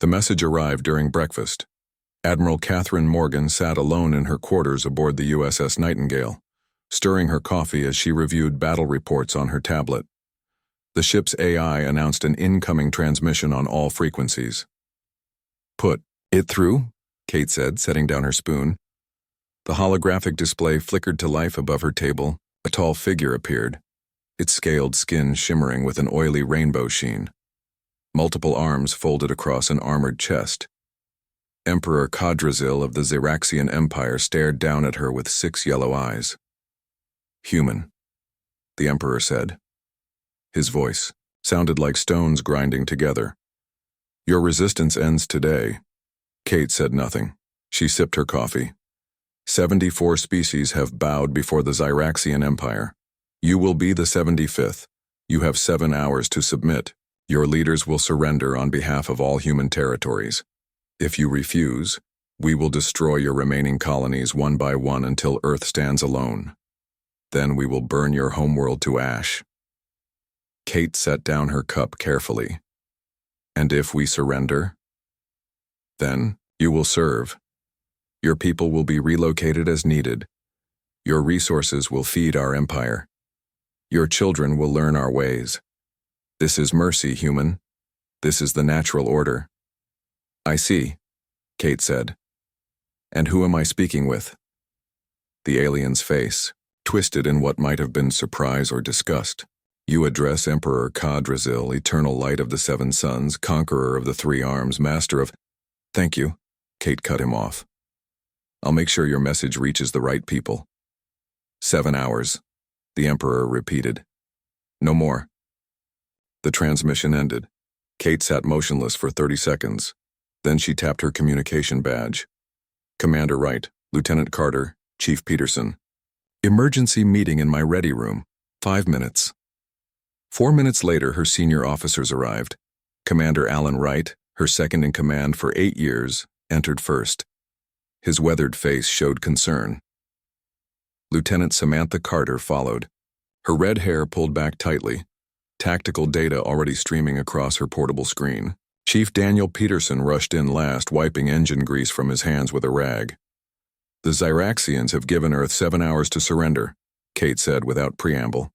The message arrived during breakfast. Admiral Catherine Morgan sat alone in her quarters aboard the USS Nightingale, stirring her coffee as she reviewed battle reports on her tablet. The ship's AI announced an incoming transmission on all frequencies. "Put it through," Kate said, setting down her spoon. The holographic display flickered to life above her table. A tall figure appeared, its scaled skin shimmering with an oily rainbow sheen. Multiple arms folded across an armored chest. Emperor Khadrazil of the Xeraxian Empire stared down at her with 6 yellow eyes. "Human," the Emperor said. His voice sounded like stones grinding together. "Your resistance ends today." Kate said nothing. She sipped her coffee. 74 species have bowed before the Xeraxian Empire. You will be the 75th. You have 7 hours to submit. Your leaders will surrender on behalf of all human territories. If you refuse, we will destroy your remaining colonies one by one until Earth stands alone. Then we will burn your homeworld to ash. Kate set down her cup carefully. "And if we surrender? Then you will serve. Your people will be relocated as needed. Your resources will feed our empire. Your children will learn our ways. This is mercy, human. This is the natural order." "I see," Kate said. "And who am I speaking with?" The alien's face twisted in what might have been surprise or disgust. "You address Emperor Khadrazil, eternal light of the 7 suns, conqueror of the 3 arms, master of—" "Thank you," Kate cut him off. "I'll make sure your message reaches the right people." 7 hours, the Emperor repeated. "No more." The transmission ended. Kate sat motionless for 30 seconds. Then she tapped her communication badge. "Commander Wright, Lieutenant Carter, Chief Peterson. Emergency meeting in my ready room. 5 minutes." 4 minutes later, her senior officers arrived. Commander Alan Wright, her second-in-command for 8 years, entered first. His weathered face showed concern. Lieutenant Samantha Carter followed, her red hair pulled back tightly, tactical data already streaming across her portable screen. Chief Daniel Peterson rushed in last, wiping engine grease from his hands with a rag. "The Xeraxians have given Earth 7 hours to surrender," Kate said without preamble.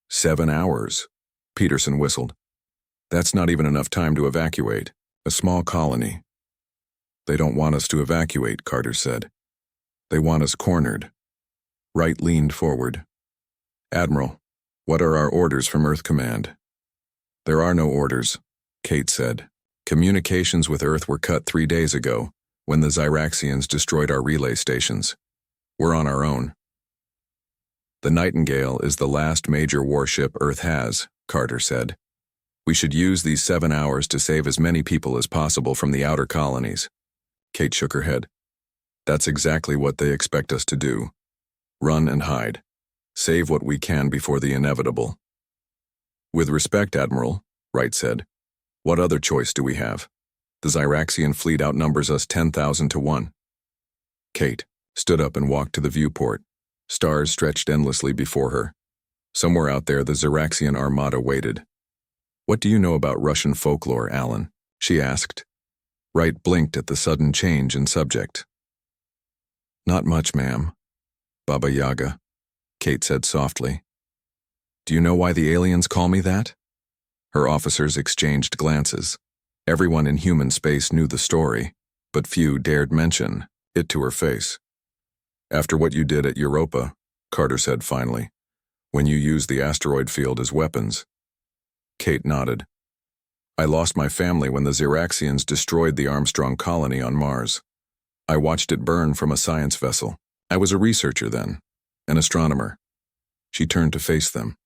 7 hours, Peterson whistled. "That's not even enough time to evacuate. A small colony." "They don't want us to evacuate," Carter said. "They want us cornered." Wright leaned forward. "Admiral, what are our orders from Earth Command?" "There are no orders," Kate said. "Communications with Earth were cut 3 days ago, when the Xeraxians destroyed our relay stations. We're on our own." "The Nightingale is the last major warship Earth has," Carter said. "We should use these 7 hours to save as many people as possible from the outer colonies." Kate shook her head. "That's exactly what they expect us to do. Run and hide. Save what we can before the inevitable." "With respect, Admiral," Wright said, "what other choice do we have? The Xeraxian fleet outnumbers us 10,000 to 1. Kate stood up and walked to the viewport. Stars stretched endlessly before her. Somewhere out there, the Xeraxian armada waited. "What do you know about Russian folklore, Alan?" she asked. Wright blinked at the sudden change in subject. "Not much, ma'am. Baba Yaga," Kate said softly. "Do you know why the aliens call me that?" Her officers exchanged glances. Everyone in human space knew the story, but few dared mention it to her face. "After what you did at Europa," Carter said finally, "when you used the asteroid field as weapons." Kate nodded. "I lost my family when the Xeraxians destroyed the Armstrong colony on Mars. I watched it burn from a science vessel. I was a researcher then, an astronomer." She turned to face them.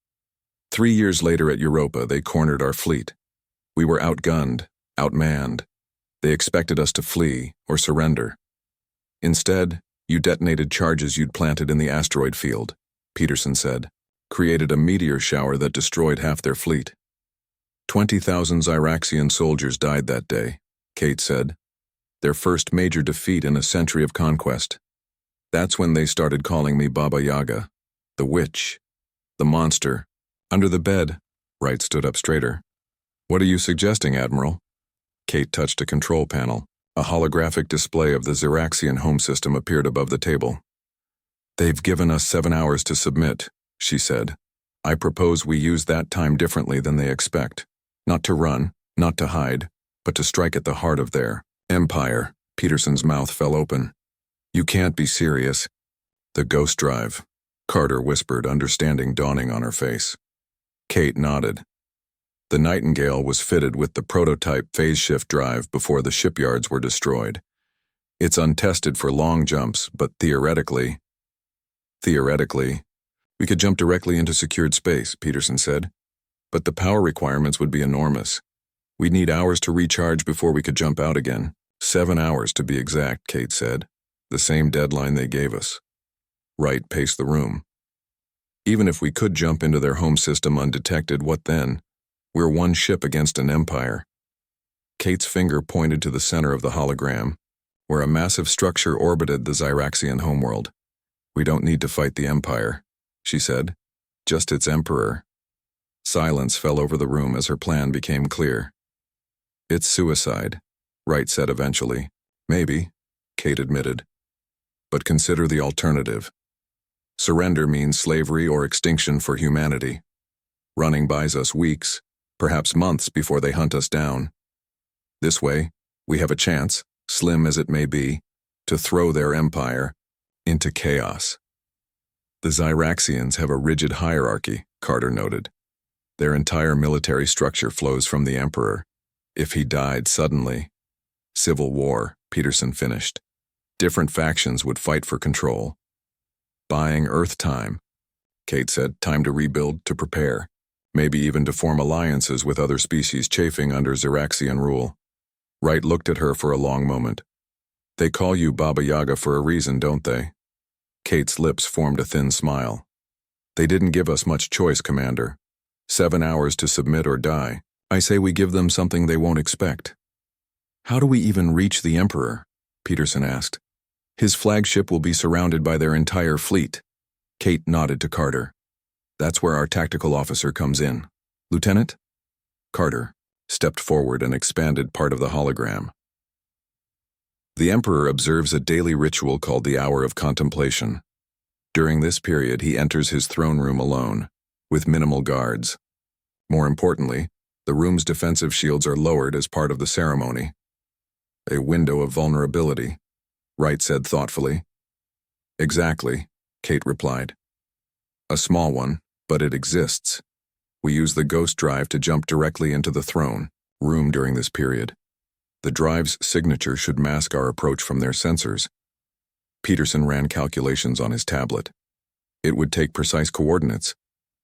3 years later at Europa, they cornered our fleet. We were outgunned, outmanned. They expected us to flee or surrender. Instead, you detonated charges you'd planted in the asteroid field, Peterson said, created a meteor shower that destroyed half their fleet. 20,000 Xeraxian soldiers died that day, Kate said. Their first major defeat in a century of conquest. That's when they started calling me Baba Yaga, the witch, the monster. Under the bed, Wright stood up straighter. "What are you suggesting, Admiral?" Kate touched a control panel. A holographic display of the Xeraxian home system appeared above the table. "They've given us 7 hours to submit," she said. "I propose we use that time differently than they expect. Not to run, not to hide, but to strike at the heart of their empire." Peterson's mouth fell open. "You can't be serious." "The ghost drive," Carter whispered, understanding dawning on her face. Kate nodded. The Nightingale was fitted with the prototype phase shift drive before the shipyards were destroyed. It's untested for long jumps, but theoretically, we could jump directly into secured space, Peterson said. But the power requirements would be enormous. We'd need hours to recharge before we could jump out again. 7 hours to be exact, Kate said. The same deadline they gave us. Wright paced the room. Even if we could jump into their home system undetected, what then? We're one ship against an empire. Kate's finger pointed to the center of the hologram, where a massive structure orbited the Xeraxian homeworld. "We don't need to fight the empire," she said. "Just its emperor." Silence fell over the room as her plan became clear. "It's suicide," Wright said eventually. "Maybe," Kate admitted. "But consider the alternative. Surrender means slavery or extinction for humanity. Running buys us weeks, perhaps months before they hunt us down. This way, we have a chance, slim as it may be, to throw their empire into chaos." "The Xeraxians have a rigid hierarchy," Carter noted. "Their entire military structure flows from the Emperor. If he died suddenly..." "Civil war," Peterson finished. "Different factions would fight for control. Buying Earth time," Kate said. "Time to rebuild, to prepare. Maybe even to form alliances with other species chafing under Xeraxian rule." Wright looked at her for a long moment. "They call you Baba Yaga for a reason, don't they?" Kate's lips formed a thin smile. "They didn't give us much choice, Commander. 7 hours to submit or die. I say we give them something they won't expect." "How do we even reach the Emperor?" Peterson asked. "His flagship will be surrounded by their entire fleet." Kate nodded to Carter. "That's where our tactical officer comes in. Lieutenant?" Carter stepped forward and expanded part of the hologram. "The Emperor observes a daily ritual called the Hour of Contemplation. During this period, he enters his throne room alone, with minimal guards. More importantly, the room's defensive shields are lowered as part of the ceremony. A window of vulnerability," Wright said thoughtfully. "Exactly," Kate replied. "A small one, but it exists. We use the ghost drive to jump directly into the throne room during this period. The drive's signature should mask our approach from their sensors." Peterson ran calculations on his tablet. "It would take precise coordinates.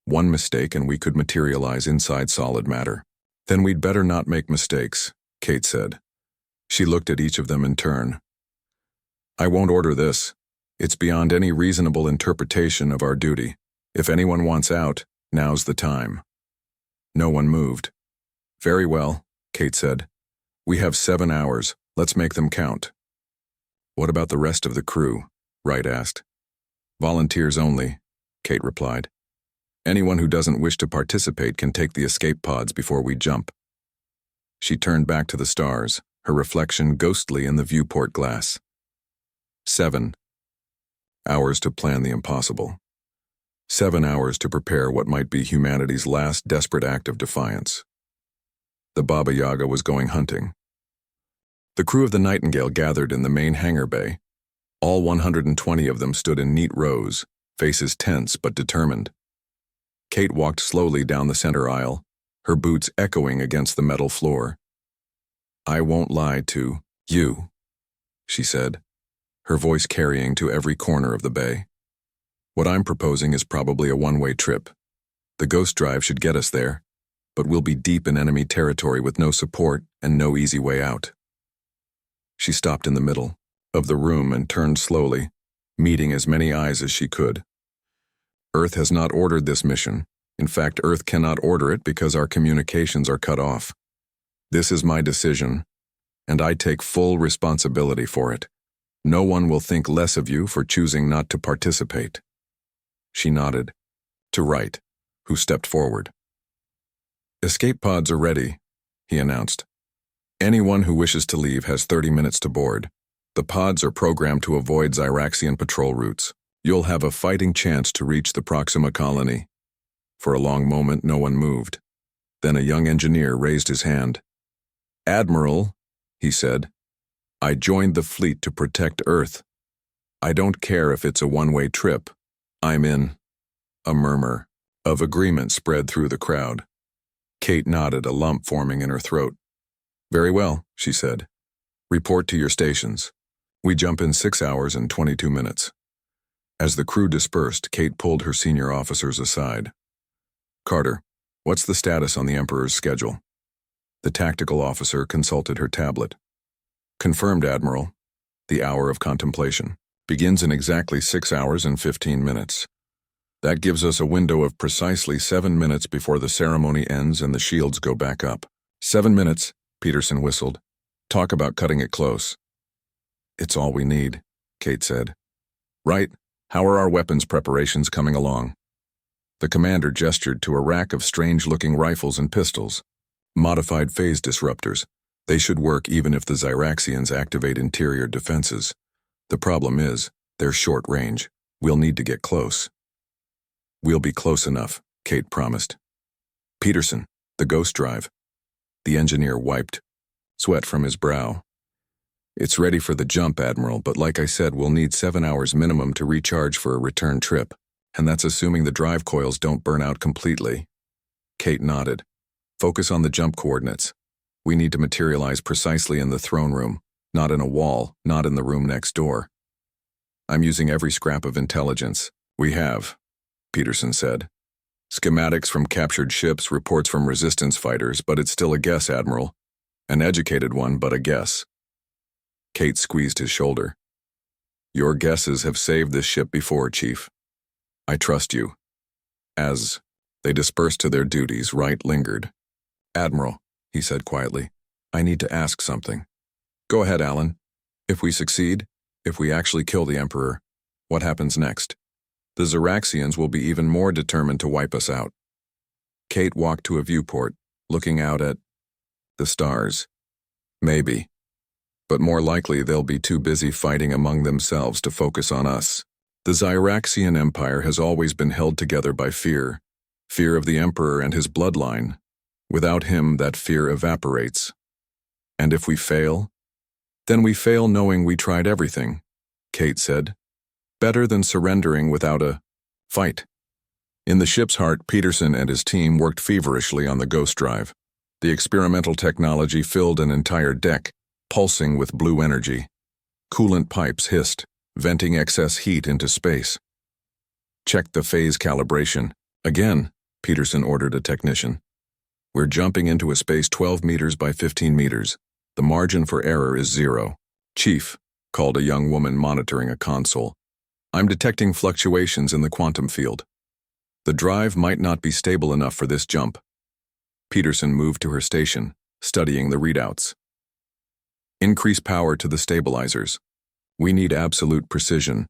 One mistake and we could materialize inside solid matter." "Then we'd better not make mistakes," Kate said. She looked at each of them in turn. "I won't order this. It's beyond any reasonable interpretation of our duty. If anyone wants out, now's the time." No one moved. "Very well," Kate said. "We have 7 hours. Let's make them count." "What about the rest of the crew?" Wright asked. "Volunteers only," Kate replied. "Anyone who doesn't wish to participate can take the escape pods before we jump." She turned back to the stars, her reflection ghostly in the viewport glass. 7 hours to plan the impossible. 7 hours to prepare what might be humanity's last desperate act of defiance. The Baba Yaga was going hunting. The crew of the Nightingale gathered in the main hangar bay. All 120 of them stood in neat rows, faces tense but determined. Kate walked slowly down the center aisle, her boots echoing against the metal floor. "I won't lie to you," she said, her voice carrying to every corner of the bay. "What I'm proposing is probably a one-way trip. The ghost drive should get us there, but we'll be deep in enemy territory with no support and no easy way out." She stopped in the middle of the room and turned slowly, meeting as many eyes as she could. "Earth has not ordered this mission. In fact, Earth cannot order it because our communications are cut off. This is my decision, and I take full responsibility for it. No one will think less of you for choosing not to participate." She nodded to Wright, who stepped forward. "Escape pods are ready," he announced. Anyone who wishes to leave has 30 minutes to board. The pods are programmed to avoid Zyraxian patrol routes. You'll have a fighting chance to reach the Proxima colony. For a long moment, no one moved. Then a young engineer raised his hand. "Admiral," he said, "I joined the fleet to protect Earth. I don't care if it's a one-way trip. I'm in." A murmur of agreement spread through the crowd. Kate nodded, a lump forming in her throat. "Very well," she said. "Report to your stations. We jump in 6 hours and 22 minutes. As the crew dispersed, Kate pulled her senior officers aside. "Carter, what's the status on the Emperor's schedule?" The tactical officer consulted her tablet. "Confirmed, Admiral. The hour of contemplation begins in exactly 6 hours and 15 minutes. That gives us a window of precisely 7 minutes before the ceremony ends and the shields go back up." 7 minutes, Peterson whistled. "Talk about cutting it close." "It's all we need," Kate said. "Right. How are our weapons preparations coming along?" The commander gestured to a rack of strange-looking rifles and pistols. "Modified phase disruptors. They should work even if the Zyraxians activate interior defenses. The problem is, they're short range. We'll need to get close." "We'll be close enough," Kate promised. "Peterson, the ghost drive." The engineer wiped sweat from his brow. "It's ready for the jump, Admiral, but like I said, we'll need 7 hours minimum to recharge for a return trip, and that's assuming the drive coils don't burn out completely." Kate nodded. "Focus on the jump coordinates. We need to materialize precisely in the throne room, not in a wall, not in the room next door." "I'm using every scrap of intelligence we have," Peterson said. "Schematics from captured ships, reports from resistance fighters, but it's still a guess, Admiral. An educated one, but a guess." Kate squeezed his shoulder. "Your guesses have saved this ship before, Chief. I trust you." As they dispersed to their duties, Wright lingered. "Admiral," he said quietly, "I need to ask something." "Go ahead, Alan. If we succeed, if we actually kill the Emperor, what happens next? The Zyraxians will be even more determined to wipe us out." Kate walked to a viewport, looking out at the stars. "Maybe. But more likely they'll be too busy fighting among themselves to focus on us. The Zyraxian Empire has always been held together by fear. Fear of the Emperor and his bloodline. Without him, that fear evaporates. And if we fail? Then we fail knowing we tried everything," Kate said. "Better than surrendering without a fight." In the ship's heart, Peterson and his team worked feverishly on the ghost drive. The experimental technology filled an entire deck, pulsing with blue energy. Coolant pipes hissed, venting excess heat into space. "Check the phase calibration." "Again," Peterson ordered a technician. "We're jumping into a space 12 meters by 15 meters. The margin for error is 0. "Chief," called a young woman monitoring a console. "I'm detecting fluctuations in the quantum field. The drive might not be stable enough for this jump." Peterson moved to her station, studying the readouts. "Increase power to the stabilizers. We need absolute precision."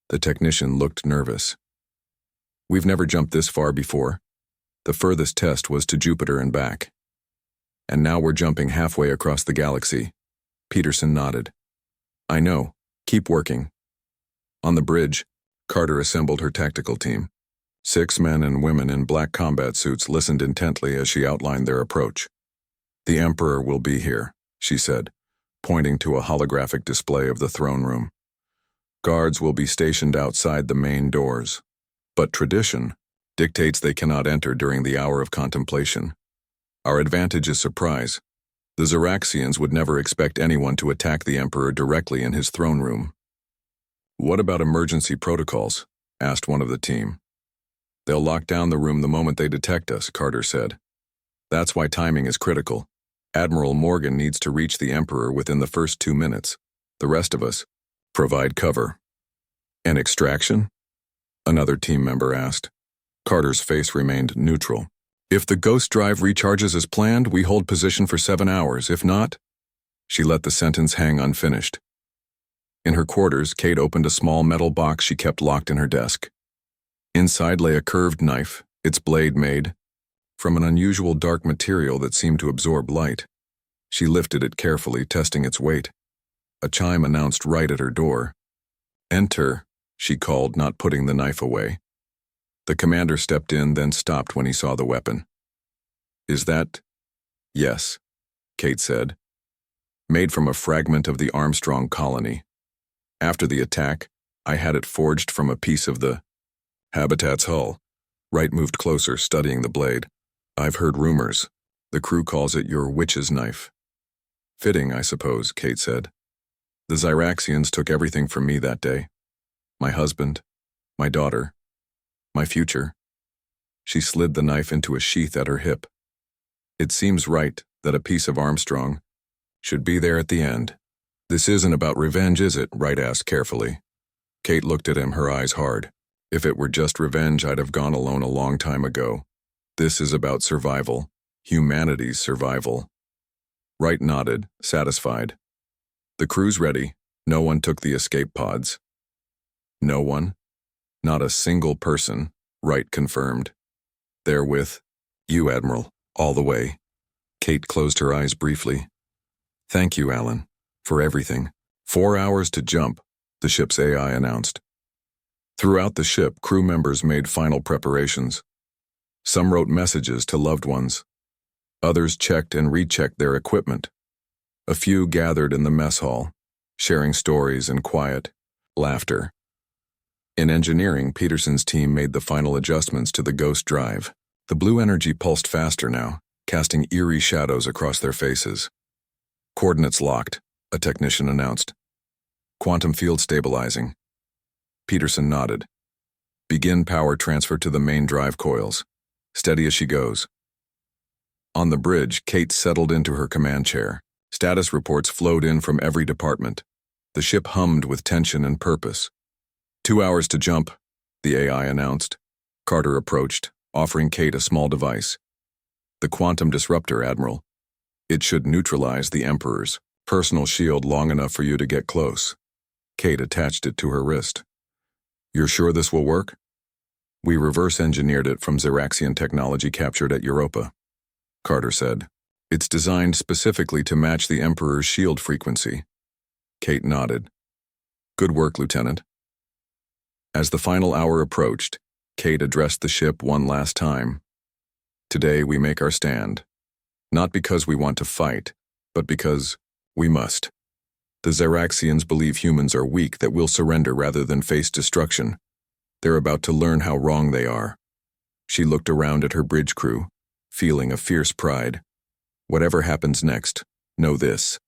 The technician looked nervous. "We've never jumped this far before. The furthest test was to Jupiter and back. And now we're jumping halfway across the galaxy." Peterson nodded. "I know. Keep working." On the bridge, Carter assembled her tactical team. 6 men and women in black combat suits listened intently as she outlined their approach. "The Emperor will be here," she said, pointing to a holographic display of the throne room. "Guards will be stationed outside the main doors, but tradition dictates they cannot enter during the hour of contemplation. Our advantage is surprise. The Zyraxians would never expect anyone to attack the Emperor directly in his throne room." "What about emergency protocols?" asked one of the team. "They'll lock down the room the moment they detect us," Carter said. "That's why timing is critical. Admiral Morgan needs to reach the Emperor within the first 2 minutes. The rest of us provide cover." "An extraction?" another team member asked. Carter's face remained neutral. "If the ghost drive recharges as planned, we hold position for 7 hours. If not..." She let the sentence hang unfinished. In her quarters, Kate opened a small metal box she kept locked in her desk. Inside lay a curved knife, its blade made from an unusual dark material that seemed to absorb light. She lifted it carefully, testing its weight. A chime announced right at her door. "Enter," she called, not putting the knife away. The commander stepped in, then stopped when he saw the weapon. "Is that—" "Yes," Kate said. "Made from a fragment of the Armstrong colony. After the attack, I had it forged from a piece of the Habitat's hull." Wright moved closer, studying the blade. "I've heard rumors. The crew calls it your witch's knife." "Fitting, I suppose," Kate said. "The Zyraxians took everything from me that day. My husband, my daughter, my future." She slid the knife into a sheath at her hip. "It seems right that a piece of Armstrong should be there at the end." "This isn't about revenge, is it?" Wright asked carefully. Kate looked at him, her eyes hard. "If it were just revenge, I'd have gone alone a long time ago. This is about survival, humanity's survival." Wright nodded, satisfied. "The crew's ready. No one took the escape pods." "No one? Not a single person," Wright confirmed. "They're with you, Admiral, all the way." Kate closed her eyes briefly. "Thank you, Alan, for everything." 4 hours to jump, the ship's AI announced. Throughout the ship, crew members made final preparations. Some wrote messages to loved ones. Others checked and rechecked their equipment. A few gathered in the mess hall, sharing stories and quiet laughter. In engineering, Peterson's team made the final adjustments to the Ghost drive. The blue energy pulsed faster now, casting eerie shadows across their faces. "Coordinates locked," a technician announced. "Quantum field stabilizing." Peterson nodded. "Begin power transfer to the main drive coils. Steady as she goes." On the bridge, Kate settled into her command chair. Status reports flowed in from every department. The ship hummed with tension and purpose. 2 hours to jump," the AI announced. Carter approached, offering Kate a small device. "The quantum disruptor, Admiral. It should neutralize the Emperor's personal shield long enough for you to get close." Kate attached it to her wrist. "You're sure this will work?" "We reverse-engineered it from Zyraxian technology captured at Europa," Carter said. "It's designed specifically to match the Emperor's shield frequency." Kate nodded. "Good work, Lieutenant." As the final hour approached, Kate addressed the ship one last time. "Today we make our stand. Not because we want to fight, but because we must. The Zyraxians believe humans are weak, that we'll surrender rather than face destruction. They're about to learn how wrong they are." She looked around at her bridge crew, feeling a fierce pride. "Whatever happens next, know this.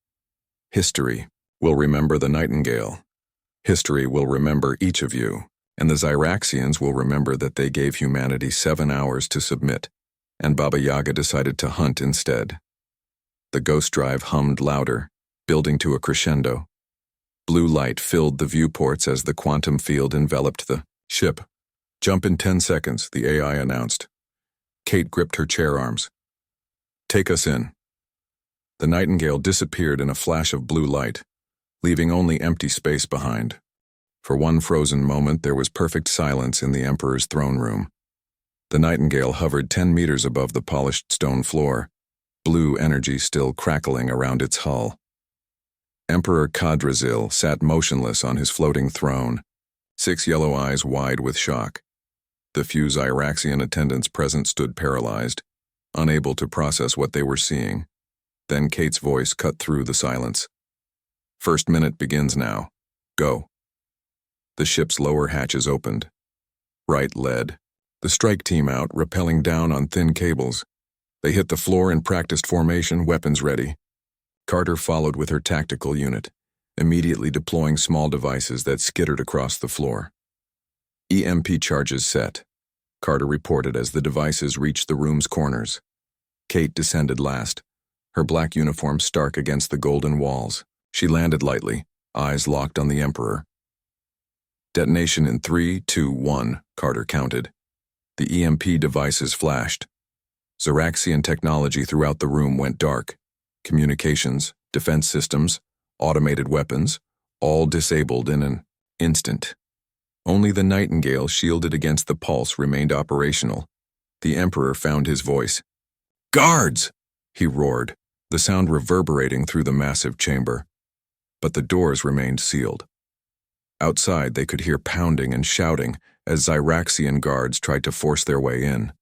History will remember the Nightingale. History will remember each of you, and the Zyraxians will remember that they gave humanity 7 hours to submit, and Baba Yaga decided to hunt instead." The Ghost drive hummed louder, building to a crescendo. Blue light filled the viewports as the quantum field enveloped the ship. "Jump in 10 seconds, the AI announced. Kate gripped her chair arms. "Take us in." The Nightingale disappeared in a flash of blue light, leaving only empty space behind. For one frozen moment, there was perfect silence in the Emperor's throne room. The Nightingale hovered 10 meters above the polished stone floor, blue energy still crackling around its hull. Emperor Khadrazil sat motionless on his floating throne, 6 yellow eyes wide with shock. The few Zyraxian attendants present stood paralyzed, unable to process what they were seeing. Then Kate's voice cut through the silence. "First minute begins now. Go." The ship's lower hatches opened. Wright led. The strike team out, rappelling down on thin cables. They hit the floor in practiced formation, weapons ready. Carter followed with her tactical unit, immediately deploying small devices that skittered across the floor. "EMP charges set," Carter reported as the devices reached the room's corners. Kate descended last, her black uniform stark against the golden walls. She landed lightly, eyes locked on the Emperor. "Detonation in 3, 2, 1, Carter counted. The EMP devices flashed. Zyraxian technology throughout the room went dark. Communications, defense systems, automated weapons, all disabled in an instant. Only the Nightingale, shielded against the pulse, remained operational. The Emperor found his voice. "Guards!" he roared. the sound reverberating through the massive chamber. But the doors remained sealed. Outside, they could hear pounding and shouting as Zyraxian guards tried to force their way in.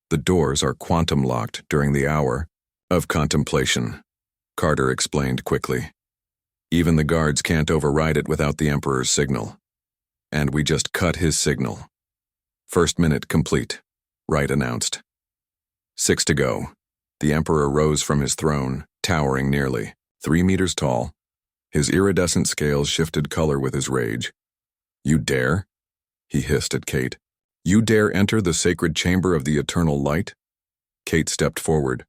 The doors are quantum-locked during the hour of contemplation, Carter explained quickly. Even the guards can't override it without the Emperor's signal. And we just cut his signal. First minute complete, Wright announced. 6 to go. The Emperor rose from his throne, towering nearly 3 meters tall. His iridescent scales shifted color with his rage. You dare? He hissed at Kate. You dare enter the sacred chamber of the eternal light? Kate stepped forward.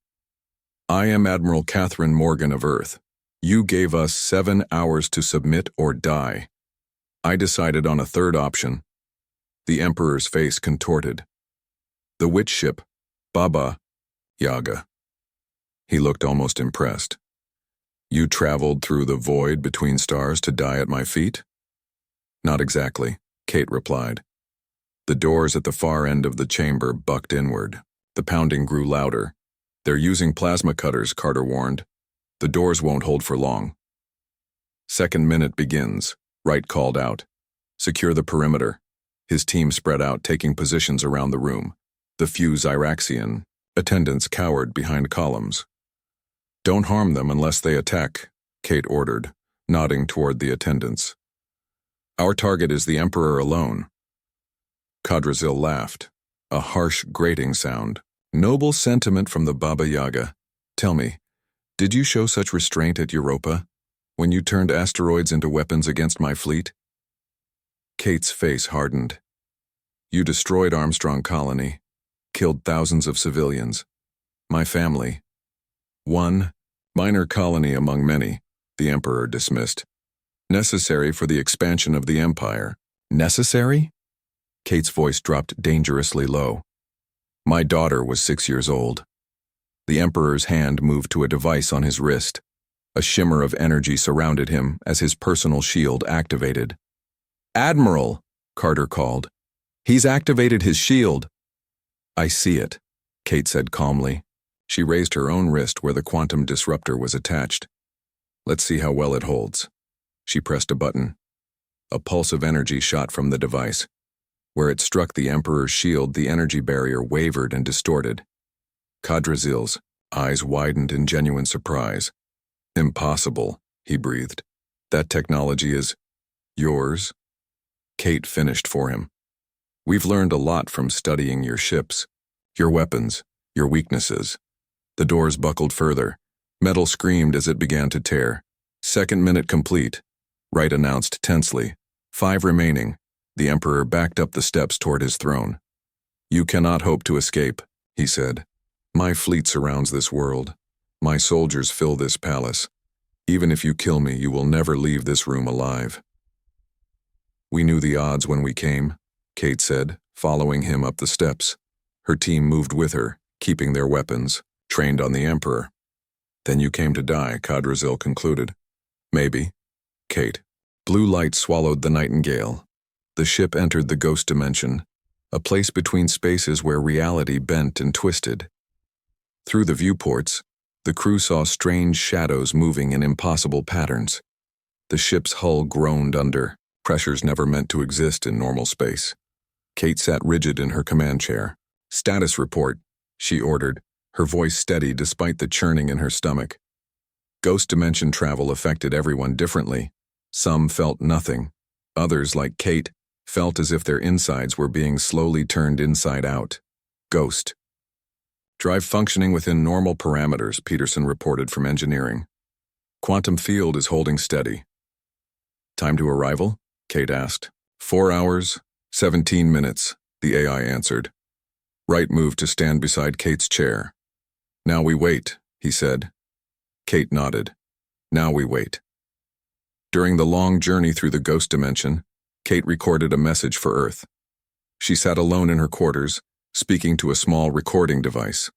I am Admiral Catherine Morgan of Earth. You gave us 7 hours to submit or die. I decided on a third option. The Emperor's face contorted. The witch ship, Baba Yaga. He looked almost impressed. You traveled through the void between stars to die at my feet? Not exactly, Kate replied. The doors at the far end of the chamber bucked inward. The pounding grew louder. They're using plasma cutters, Carter warned. The doors won't hold for long. Second minute begins, Wright called out. Secure the perimeter. His team spread out, taking positions around the room. The few Zyraxian attendants cowered behind columns. Don't harm them unless they attack, Kate ordered, nodding toward the attendants. Our target is the Emperor alone. Khadrazil laughed, a harsh, grating sound. Noble sentiment from the Baba Yaga. Tell me, did you show such restraint at Europa, when you turned asteroids into weapons against my fleet? Kate's face hardened. You destroyed Armstrong Colony, killed thousands of civilians. My family. One minor colony among many, the Emperor dismissed. Necessary for the expansion of the Empire. Necessary? Kate's voice dropped dangerously low. My daughter was 6 years old. The Emperor's hand moved to a device on his wrist. A shimmer of energy surrounded him as his personal shield activated. Admiral, Carter called. He's activated his shield. I see it, Kate said calmly. She raised her own wrist where the quantum disruptor was attached. Let's see how well it holds. She pressed a button. A pulse of energy shot from the device. Where it struck the Emperor's shield, the energy barrier wavered and distorted. Khadrazil's eyes widened in genuine surprise. Impossible, he breathed. That technology is yours? Kate finished for him. We've learned a lot from studying your ships, your weapons, your weaknesses. The doors buckled further. Metal screamed as it began to tear. Second minute complete, Wright announced tensely. 5 remaining. The Emperor backed up the steps toward his throne. You cannot hope to escape, he said. My fleet surrounds this world. My soldiers fill this palace. Even if you kill me, you will never leave this room alive. We knew the odds when we came, Kate said, following him up the steps. Her team moved with her, keeping their weapons, trained on the Emperor. Then you came to die, Khadrazil concluded. Maybe. Kate. Blue light swallowed the nightingale. The ship entered the ghost dimension, a place between spaces where reality bent and twisted. Through the viewports, the crew saw strange shadows moving in impossible patterns. The ship's hull groaned under pressures never meant to exist in normal space. Kate sat rigid in her command chair. Status report, she ordered, her voice steady despite the churning in her stomach. Ghost dimension travel affected everyone differently. Some felt nothing. Others, like Kate, felt as if their insides were being slowly turned inside out. Ghost. Drive functioning within normal parameters, Peterson reported from engineering. Quantum field is holding steady. Time to arrival? Kate asked. 4 hours, 17 minutes, the AI answered. Wright moved to stand beside Kate's chair. Now we wait, he said. Kate nodded. Now we wait. During the long journey through the ghost dimension, Kate recorded a message for Earth. She sat alone in her quarters, speaking to a small recording device.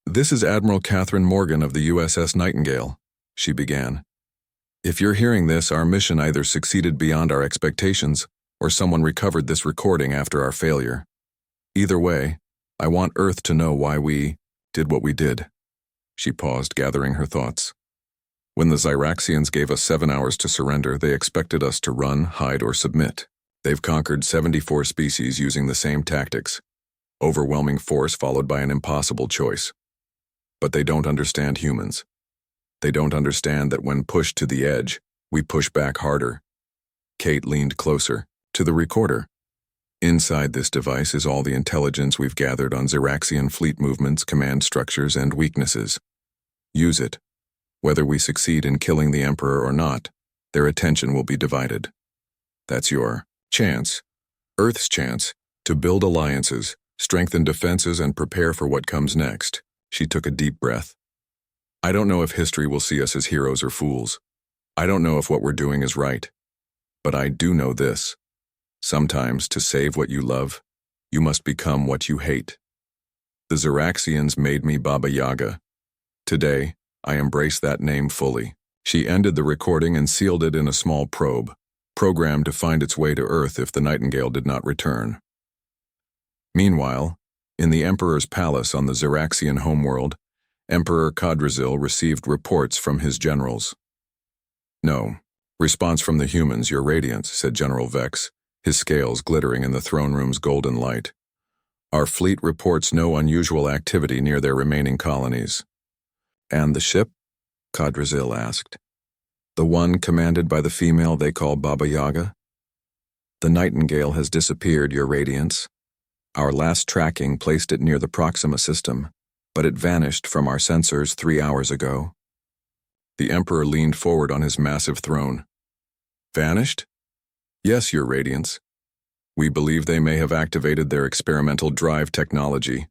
This is Admiral Catherine Morgan of the USS Nightingale, she began. If you're hearing this, our mission either succeeded beyond our expectations, or someone recovered this recording after our failure. Either way, I want Earth to know why we did what we did. She paused, gathering her thoughts. When the Zyraxians gave us 7 hours to surrender, they expected us to run, hide, or submit. They've conquered 74 species using the same tactics. Overwhelming force followed by an impossible choice. But they don't understand humans. They don't understand that when pushed to the edge, we push back harder. Kate leaned closer, to the recorder. Inside this device is all the intelligence we've gathered on Zyraxian fleet movements, command structures, and weaknesses. Use it. Whether we succeed in killing the Emperor or not, their attention will be divided. That's your chance, Earth's chance, to build alliances, strengthen defenses, and prepare for what comes next. She took a deep breath. I don't know if history will see us as heroes or fools. I don't know if what we're doing is right. But I do know this. Sometimes, to save what you love, you must become what you hate. The Zyraxians made me Baba Yaga. Today, I embrace that name fully. She ended the recording and sealed it in a small probe, programmed to find its way to Earth if the Nightingale did not return. Meanwhile, in the Emperor's palace on the Zyraxian homeworld, Emperor Khadrazil received reports from his generals. No. Response from the humans, your radiance, said General Vex, his scales glittering in the throne room's golden light. Our fleet reports no unusual activity near their remaining colonies. And the ship? Khadrazil asked. The one commanded by the female they call Baba Yaga? The Nightingale has disappeared, your radiance. Our last tracking placed it near the Proxima system, but it vanished from our sensors 3 hours ago. The Emperor leaned forward on his massive throne. Vanished? Yes, your radiance. We believe they may have activated their experimental drive technology.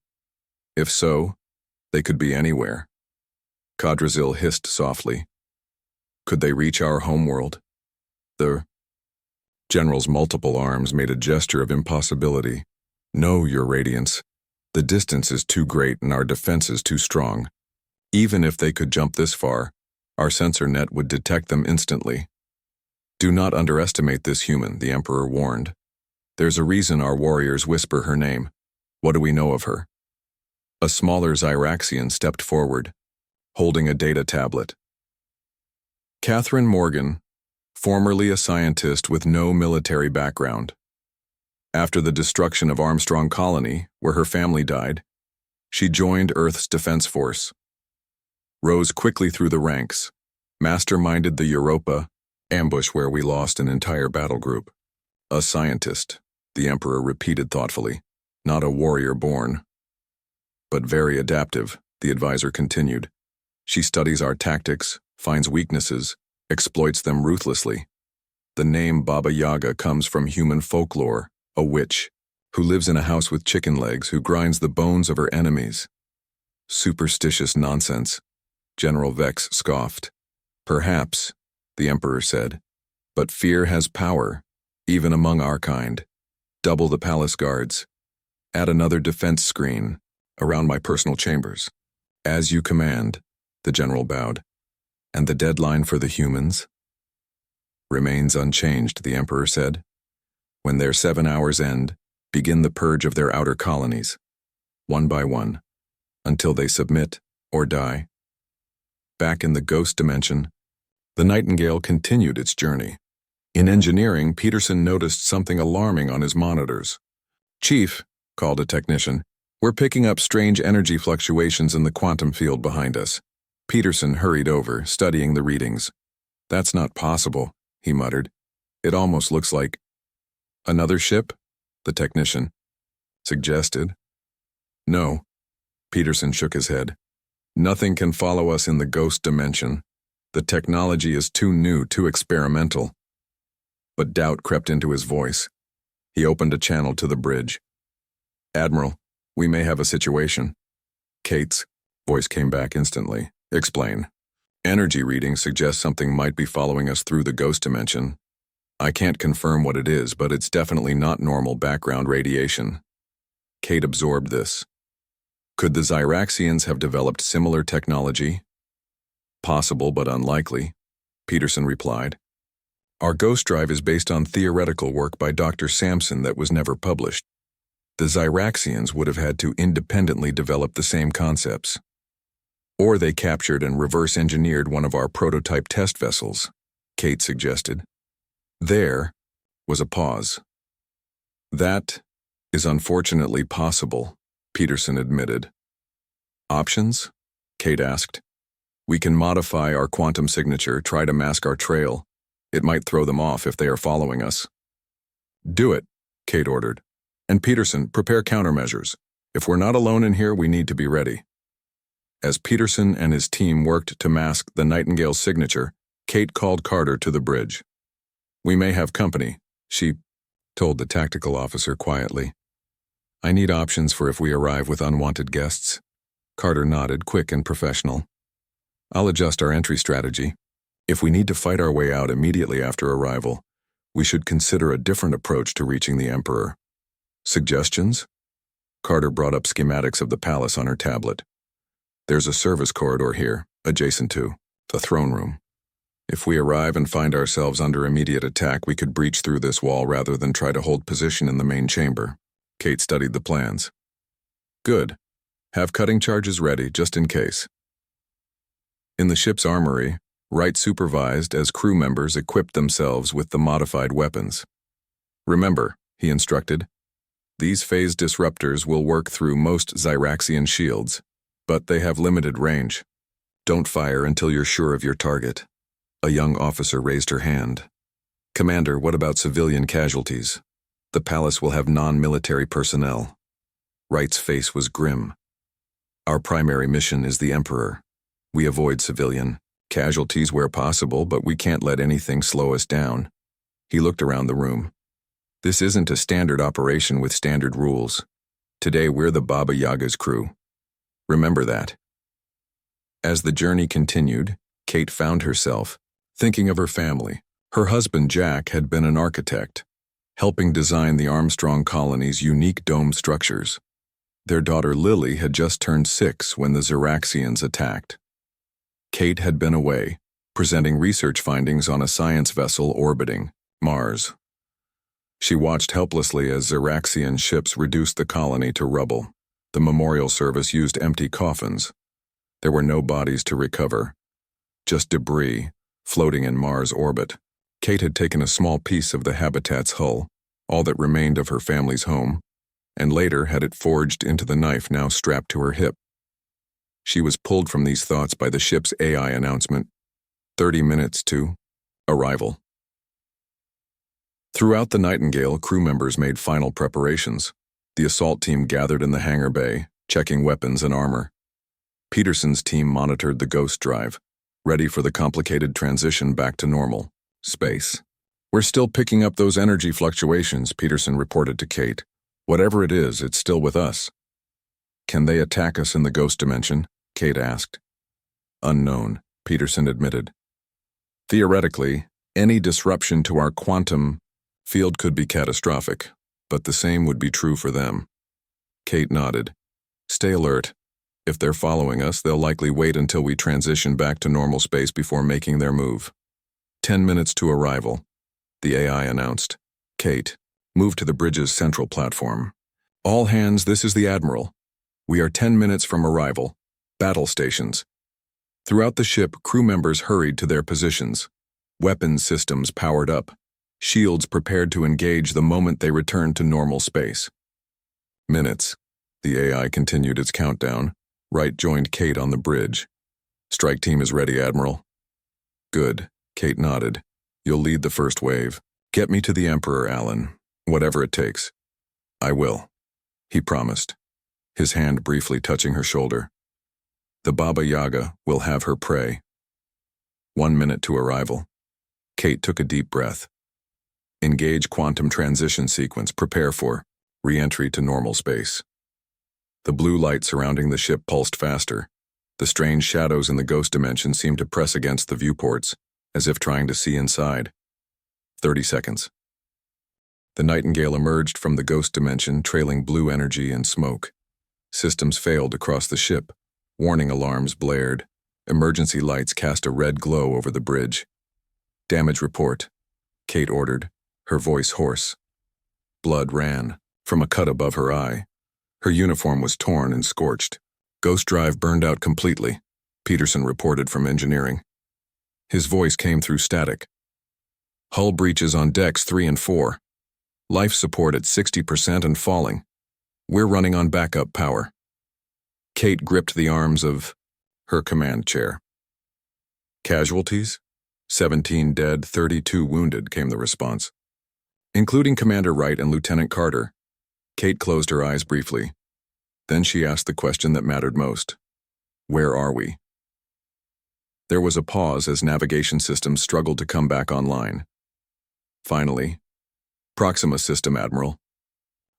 If so, they could be anywhere. Khadrazil hissed softly. Could they reach our homeworld? The general's multiple arms made a gesture of impossibility. No, your radiance. The distance is too great and our defenses too strong. Even if they could jump this far, our sensor net would detect them instantly. Do not underestimate this human, the Emperor warned. There's a reason our warriors whisper her name. What do we know of her? A smaller Zyraxian stepped forward, holding a data tablet. Catherine Morgan, formerly a scientist with no military background. After the destruction of Armstrong Colony, where her family died, she joined Earth's Defense Force. Rose quickly through the ranks, masterminded the Europa ambush where we lost an entire battle group. A scientist, the Emperor repeated thoughtfully, not a warrior born. But very adaptive, the advisor continued. She studies our tactics, finds weaknesses, exploits them ruthlessly. The name Baba Yaga comes from human folklore, a witch, who lives in a house with chicken legs, who grinds the bones of her enemies. Superstitious nonsense, General Vex scoffed. Perhaps, the Emperor said, but fear has power, even among our kind. Double the palace guards. Add another defense screen around my personal chambers. As you command, the general bowed. And the deadline for the humans? Remains unchanged, the Emperor said. When their 7 hours end, begin the purge of their outer colonies, one by one, until they submit or die. Back in the ghost dimension, the Nightingale continued its journey. In engineering, Peterson noticed something alarming on his monitors. Chief, called a technician, we're picking up strange energy fluctuations in the quantum field behind us. Peterson hurried over, studying the readings. That's not possible, he muttered. It almost looks like another ship, the technician suggested. No, Peterson shook his head. Nothing can follow us in the ghost dimension. The technology is too new, too experimental. But doubt crept into his voice. He opened a channel to the bridge. Admiral, we may have a situation. Kate's voice came back instantly. Explain. Energy readings suggest something might be following us through the ghost dimension. I can't confirm what it is, but it's definitely not normal background radiation. Kate absorbed this. Could the Zyraxians have developed similar technology? Possible, but unlikely, Peterson replied. Our ghost drive is based on theoretical work by Dr. Sampson that was never published. The Zyraxians would have had to independently develop the same concepts. Or they captured and reverse-engineered one of our prototype test vessels, Kate suggested. There was a pause. That is unfortunately possible, Peterson admitted. Options? Kate asked. We can modify our quantum signature, try to mask our trail. It might throw them off if they are following us. Do it, Kate ordered. And Peterson, prepare countermeasures. If we're not alone in here, we need to be ready. As Peterson and his team worked to mask the Nightingale's signature, Kate called Carter to the bridge. We may have company, she told the tactical officer quietly. I need options for if we arrive with unwanted guests. Carter nodded, quick and professional. I'll adjust our entry strategy. If we need to fight our way out immediately after arrival, we should consider a different approach to reaching the Emperor. Suggestions? Carter brought up schematics of the palace on her tablet. There's a service corridor here, adjacent to the throne room. If we arrive and find ourselves under immediate attack, we could breach through this wall rather than try to hold position in the main chamber. Kate studied the plans. Good. Have cutting charges ready, just in case. In the ship's armory, Wright supervised as crew members equipped themselves with the modified weapons. Remember, he instructed, these phase disruptors will work through most Zyraxian shields, but they have limited range. Don't fire until you're sure of your target. A young officer raised her hand. Commander, what about civilian casualties? The palace will have non-military personnel. Wright's face was grim. Our primary mission is the Emperor. We avoid civilian casualties where possible, but we can't let anything slow us down. He looked around the room. This isn't a standard operation with standard rules. Today we're the Baba Yaga's crew. Remember that. As the journey continued, Kate found herself thinking of her family. Her husband Jack had been an architect, helping design the Armstrong colony's unique dome structures. Their daughter Lily had just turned 6 when the Zyraxians attacked. Kate had been away, presenting research findings on a science vessel orbiting Mars. She watched helplessly as Zyraxian ships reduced the colony to rubble. The memorial service used empty coffins. There were no bodies to recover, just debris floating in Mars orbit. Kate had taken a small piece of the habitat's hull, all that remained of her family's home, and later had it forged into the knife now strapped to her hip. She was pulled from these thoughts by the ship's AI announcement, 30 minutes to arrival. Throughout the Nightingale, crew members made final preparations. The assault team gathered in the hangar bay, checking weapons and armor. Peterson's team monitored the Ghost Drive, ready for the complicated transition back to normal space. We're still picking up those energy fluctuations, Peterson reported to Kate. Whatever it is, it's still with us. Can they attack us in the ghost dimension? Kate asked. Unknown, Peterson admitted. Theoretically, any disruption to our quantum field could be catastrophic, but the same would be true for them. Kate nodded. Stay alert. If they're following us, they'll likely wait until we transition back to normal space before making their move. 10 minutes to arrival, the AI announced. Kate, move to the bridge's central platform. All hands, this is the Admiral. We are 10 minutes from arrival. Battle stations. Throughout the ship, crew members hurried to their positions. Weapons systems powered up. Shields prepared to engage the moment they returned to normal space. Minutes. The AI continued its countdown. Wright joined Kate on the bridge. Strike team is ready, Admiral. Good. Kate nodded. You'll lead the first wave. Get me to the Emperor, Alan. Whatever it takes. I will. He promised, his hand briefly touching her shoulder. The Baba Yaga will have her prey. 1 minute to arrival. Kate took a deep breath. Engage quantum transition sequence. Prepare for re-entry to normal space. The blue light surrounding the ship pulsed faster. The strange shadows in the ghost dimension seemed to press against the viewports, as if trying to see inside. 30 seconds. The Nightingale emerged from the ghost dimension, trailing blue energy and smoke. Systems failed across the ship. Warning alarms blared. Emergency lights cast a red glow over the bridge. Damage report, Kate ordered, her voice hoarse. Blood ran from a cut above her eye. Her uniform was torn and scorched. Ghost drive burned out completely. Peterson reported from engineering. His voice came through static. Hull breaches on decks 3 and 4. Life support at 60% and falling. We're running on backup power. Kate gripped the arms of her command chair. Casualties? 17 dead, 32 wounded, came the response. Including Commander Wright and Lieutenant Carter. Kate closed her eyes briefly. Then she asked the question that mattered most. Where are we? There was a pause as navigation systems struggled to come back online. Finally, Proxima System, Admiral.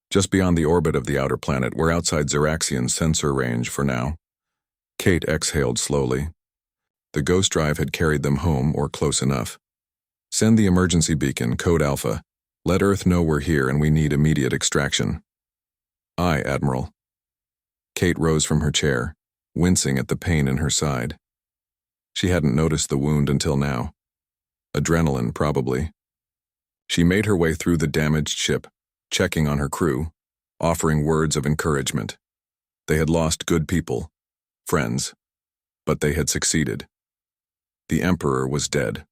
Just beyond the orbit of the outer planet, we're outside Xeraxian sensor range for now. Kate exhaled slowly. The ghost drive had carried them home, or close enough. Send the emergency beacon, code Alpha. Let Earth know we're here and we need immediate extraction. Aye, Admiral. Kate rose from her chair, wincing at the pain in her side. She hadn't noticed the wound until now. Adrenaline, probably. She made her way through the damaged ship, checking on her crew, offering words of encouragement. They had lost good people, friends, but they had succeeded. The Emperor was dead.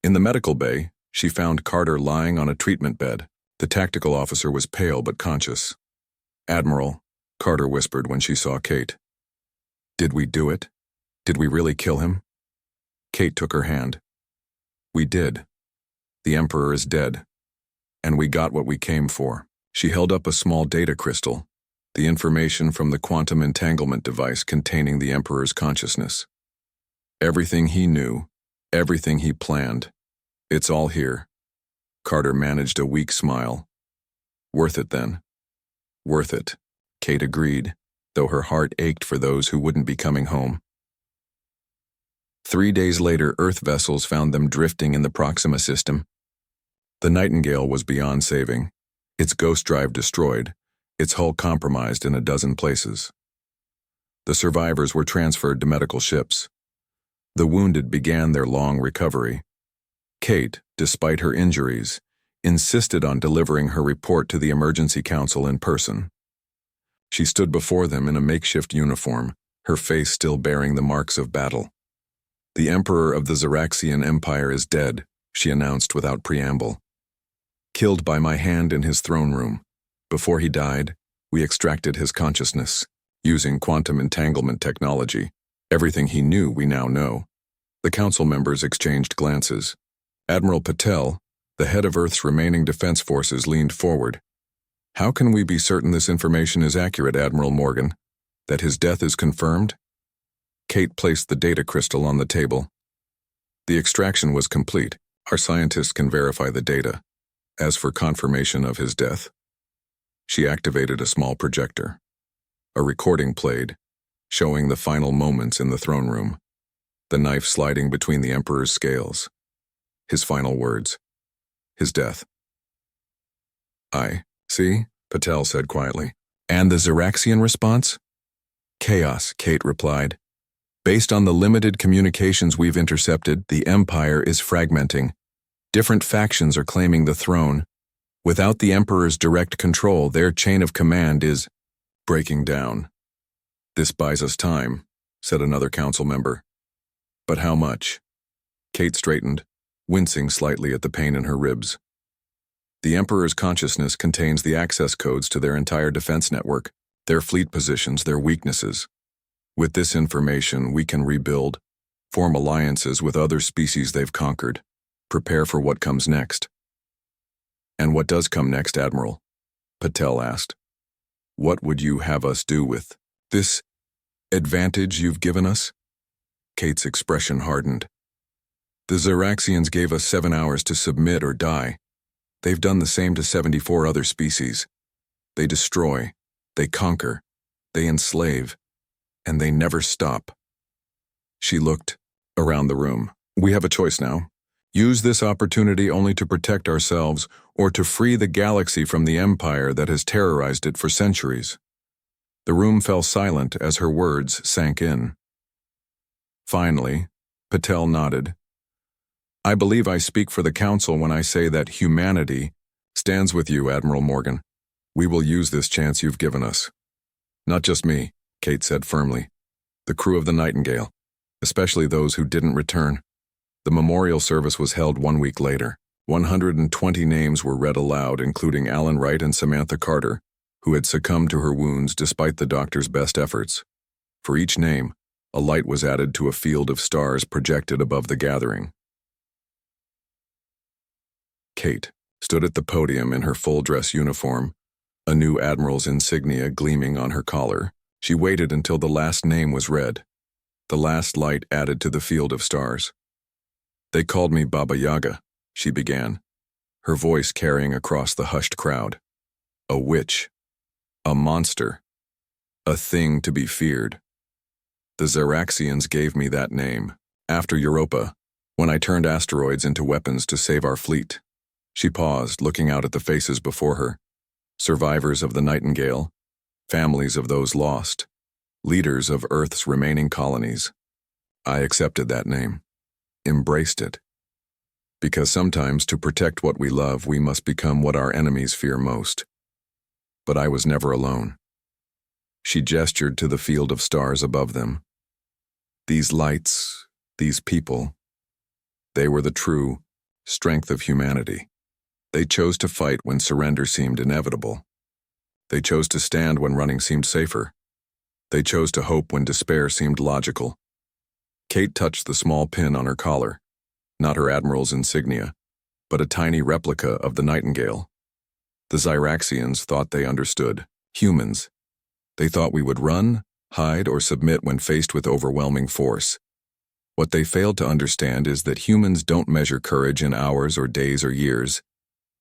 In the medical bay, she found Carter lying on a treatment bed. The tactical officer was pale but conscious. Admiral, Carter whispered when she saw Kate. Did we do it? Did we really kill him? Kate took her hand. We did. The Emperor is dead. And we got what we came for. She held up a small data crystal, the information from the quantum entanglement device containing the Emperor's consciousness. Everything he knew, everything he planned, it's all here. Carter managed a weak smile. Worth it then. Worth it, Kate agreed, though her heart ached for those who wouldn't be coming home. 3 days later, Earth vessels found them drifting in the Proxima system. The Nightingale was beyond saving, its ghost drive destroyed, its hull compromised in a dozen places. The survivors were transferred to medical ships. The wounded began their long recovery. Kate, despite her injuries, insisted on delivering her report to the Emergency Council in person. She stood before them in a makeshift uniform, her face still bearing the marks of battle. The Emperor of the Xeraxian Empire is dead, she announced without preamble. Killed by my hand in his throne room. Before he died, we extracted his consciousness, using quantum entanglement technology. Everything he knew we now know. The council members exchanged glances. Admiral Patel, the head of Earth's remaining defense forces, leaned forward. How can we be certain this information is accurate, Admiral Morgan? That his death is confirmed? Kate placed the data crystal on the table. The extraction was complete. Our scientists can verify the data. As for confirmation of his death, she activated a small projector. A recording played, showing the final moments in the throne room, the knife sliding between the Emperor's scales. His final words. His death. I see, Patel said quietly. And the Xeraxian response? Chaos, Kate replied. Based on the limited communications we've intercepted, the Empire is fragmenting. Different factions are claiming the throne. Without the Emperor's direct control, their chain of command is breaking down. This buys us time, said another council member. But how much? Kate straightened, wincing slightly at the pain in her ribs. The Emperor's consciousness contains the access codes to their entire defense network, their fleet positions, their weaknesses. With this information, we can rebuild, form alliances with other species they've conquered, prepare for what comes next. And what does come next, Admiral? Patel asked. What would you have us do with this advantage you've given us? Kate's expression hardened. The Xeraxians gave us 7 hours to submit or die. They've done the same to 74 other species. They destroy, they conquer, they enslave, and they never stop. She looked around the room. We have a choice now. Use this opportunity only to protect ourselves or to free the galaxy from the empire that has terrorized it for centuries. The room fell silent as her words sank in. Finally, Patel nodded. I believe I speak for the Council when I say that humanity stands with you, Admiral Morgan. We will use this chance you've given us. Not just me, Kate said firmly. the crew of the Nightingale, especially those who didn't return. The memorial service was held 1 week later. 120 names were read aloud, including Alan Wright and Samantha Carter, who had succumbed to her wounds despite the doctor's best efforts. For each name, a light was added to a field of stars projected above the gathering. Kate stood at the podium in her full-dress uniform, a new admiral's insignia gleaming on her collar. She waited until the last name was read, the last light added to the field of stars. "They called me Baba Yaga," she began, her voice carrying across the hushed crowd. "A witch. A monster. A thing to be feared. The Xeraxians gave me that name, after Europa, when I turned asteroids into weapons to save our fleet." She paused, looking out at the faces before her. Survivors of the Nightingale, families of those lost, leaders of Earth's remaining colonies. I accepted that name, embraced it. Because sometimes to protect what we love, we must become what our enemies fear most. But I was never alone. She gestured to the field of stars above them. These lights, these people, they were the true strength of humanity. They chose to fight when surrender seemed inevitable. They chose to stand when running seemed safer. They chose to hope when despair seemed logical. Kate touched the small pin on her collar, not her admiral's insignia, but a tiny replica of the Nightingale. The Xeraxians thought they understood. Humans. They thought we would run, hide, or submit when faced with overwhelming force. What they failed to understand is that humans don't measure courage in hours or days or years.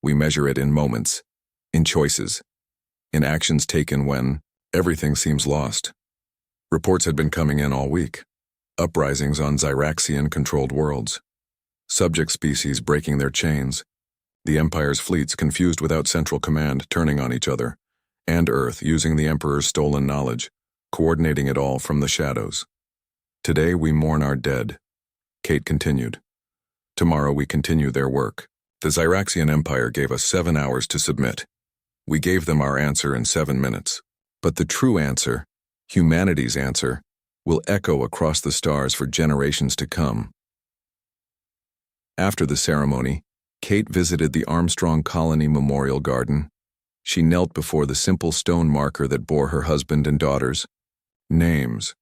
We measure it in moments, in choices, in actions taken when everything seems lost. Reports had been coming in all week. Uprisings on Xeraxian-controlled worlds. Subject species breaking their chains. The Empire's fleets confused without central command, turning on each other. And Earth using the Emperor's stolen knowledge, coordinating it all from the shadows. Today we mourn our dead, Kate continued. Tomorrow we continue their work. The Xeraxian Empire gave us 7 hours to submit. We gave them our answer in 7 minutes. But the true answer, humanity's answer, will echo across the stars for generations to come. After the ceremony, Kate visited the Armstrong Colony Memorial Garden. She knelt before the simple stone marker that bore her husband and daughter's names.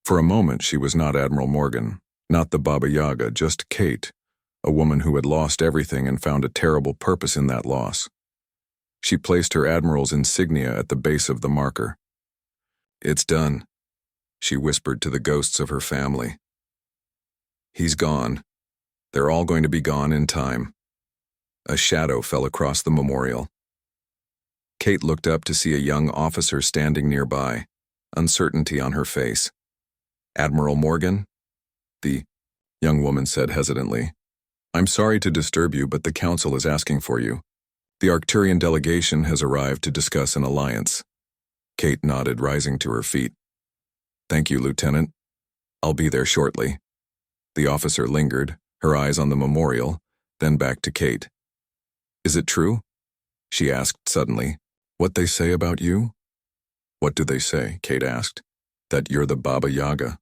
For a moment she was not Admiral Morgan, not the Baba Yaga, just Kate, a woman who had lost everything and found a terrible purpose in that loss. She placed her admiral's insignia at the base of the marker. "It's done," she whispered to the ghosts of her family. "He's gone. They're all going to be gone in time." A shadow fell across the memorial. Kate looked up to see a young officer standing nearby, uncertainty on her face. "Admiral Morgan?" the young woman said hesitantly. "I'm sorry to disturb you, but the Council is asking for you. The Arcturian delegation has arrived to discuss an alliance." Kate nodded, rising to her feet. "Thank you, Lieutenant. I'll be there shortly." The officer lingered, her eyes on the memorial, then back to Kate. "Is it true?" she asked suddenly. "What they say about you?" "What do they say?" Kate asked. "That you're the Baba Yaga,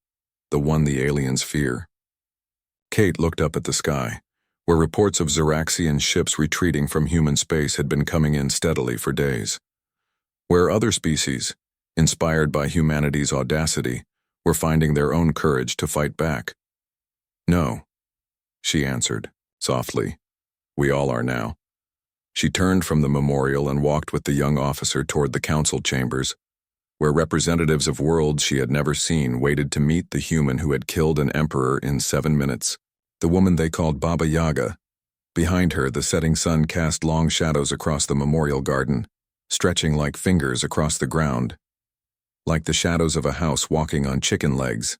the one the aliens fear." Kate looked up at the sky, where reports of Xeraxian ships retreating from human space had been coming in steadily for days. Where other species, inspired by humanity's audacity, were finding their own courage to fight back. "No," she answered, softly. "We all are now." She turned from the memorial and walked with the young officer toward the council chambers, where representatives of worlds she had never seen waited to meet the human who had killed an emperor in 7 minutes, the woman they called Baba Yaga. Behind her, the setting sun cast long shadows across the memorial garden, stretching like fingers across the ground, like the shadows of a house walking on chicken legs,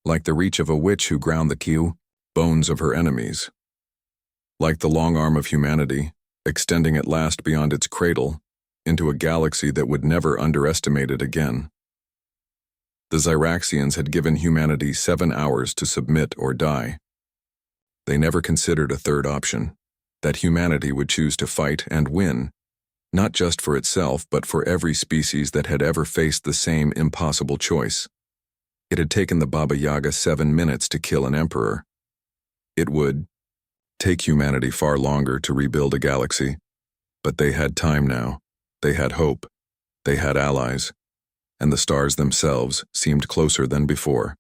like the reach of a witch who ground the bones of her enemies, like the long arm of humanity, extending at last beyond its cradle, into a galaxy that would never underestimate it again. The Xeraxians had given humanity 7 hours to submit or die. They never considered a third option, that humanity would choose to fight and win, not just for itself but for every species that had ever faced the same impossible choice. It had taken the Baba Yaga 7 minutes to kill an emperor. It would take humanity far longer to rebuild a galaxy, but they had time now. They had hope. They had allies. And the stars themselves seemed closer than before.